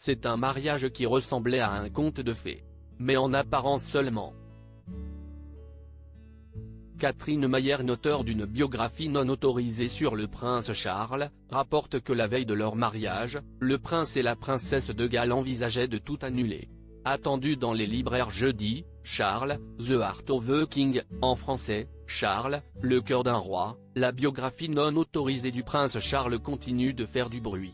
c'est un mariage qui ressemblait à un conte de fées. Mais en apparence seulement. Catherine Mayer, auteure d'une biographie non autorisée sur le prince Charles, rapporte que la veille de leur mariage, le prince et la princesse de Galles envisageaient de tout annuler. Attendu dans les libraires jeudi, Charles, The Heart of a King, en français, Charles, le cœur d'un roi, la biographie non autorisée du prince Charles continue de faire du bruit.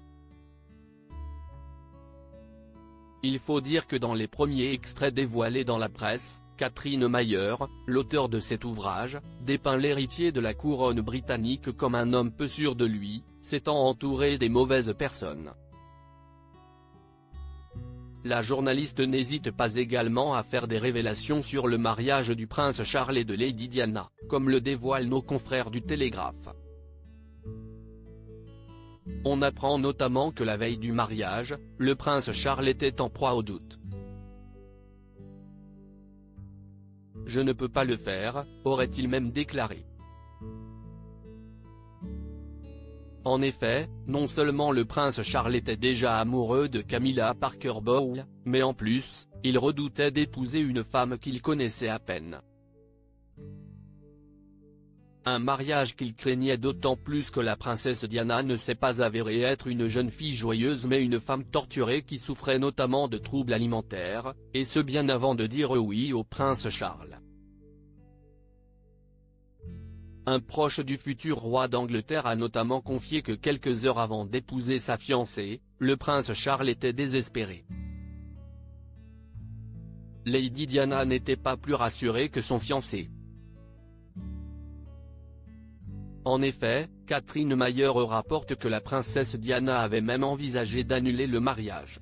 Il faut dire que dans les premiers extraits dévoilés dans la presse, Catherine Mayer, l'auteur de cet ouvrage, dépeint l'héritier de la couronne britannique comme un homme peu sûr de lui, s'étant entouré des mauvaises personnes. La journaliste n'hésite pas également à faire des révélations sur le mariage du prince Charles et de Lady Diana, comme le dévoilent nos confrères du Télégraphe. On apprend notamment que la veille du mariage, le prince Charles était en proie au doute. « Je ne peux pas le faire », aurait-il même déclaré. En effet, non seulement le prince Charles était déjà amoureux de Camilla Parker Bowles, mais en plus, il redoutait d'épouser une femme qu'il connaissait à peine. Un mariage qu'il craignait d'autant plus que la princesse Diana ne s'est pas avérée être une jeune fille joyeuse mais une femme torturée qui souffrait notamment de troubles alimentaires, et ce bien avant de dire oui au prince Charles. Un proche du futur roi d'Angleterre a notamment confié que quelques heures avant d'épouser sa fiancée, le prince Charles était désespéré. Lady Diana n'était pas plus rassurée que son fiancé. En effet, Catherine Mayer rapporte que la princesse Diana avait même envisagé d'annuler le mariage.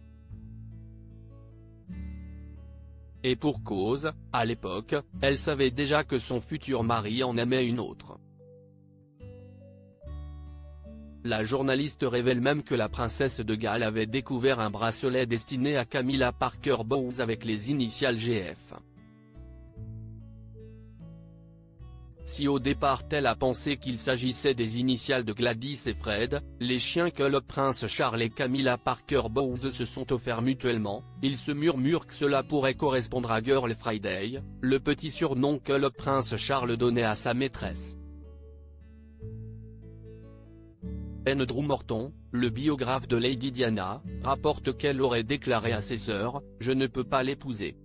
Et pour cause, à l'époque, elle savait déjà que son futur mari en aimait une autre. La journaliste révèle même que la princesse de Galles avait découvert un bracelet destiné à Camilla Parker Bowles avec les initiales GF. Si au départ elle a pensé qu'il s'agissait des initiales de Gladys et Fred, les chiens que le prince Charles et Camilla Parker Bowles se sont offerts mutuellement, il se murmure que cela pourrait correspondre à Girl Friday, le petit surnom que le prince Charles donnait à sa maîtresse. Andrew Morton, le biographe de Lady Diana, rapporte qu'elle aurait déclaré à ses sœurs « Je ne peux pas l'épouser.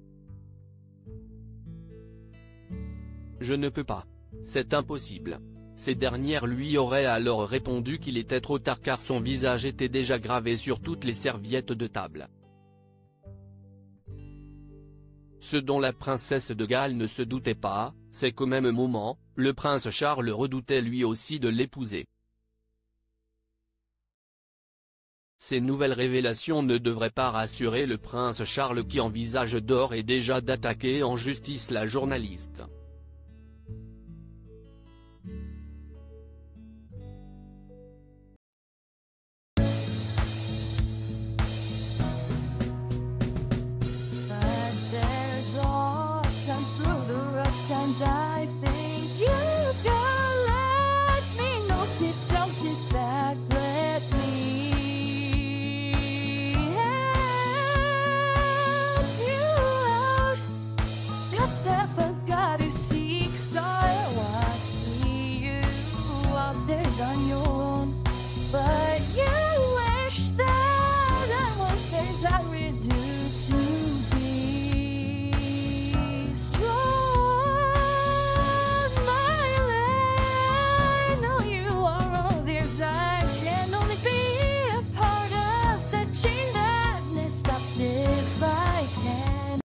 Je ne peux pas. C'est impossible ». Ces dernières lui auraient alors répondu qu'il était trop tard car son visage était déjà gravé sur toutes les serviettes de table. Ce dont la princesse de Galles ne se doutait pas, c'est qu'au même moment, le prince Charles redoutait lui aussi de l'épouser. Ces nouvelles révélations ne devraient pas rassurer le prince Charles qui envisage d'ores et déjà d'attaquer en justice la journaliste.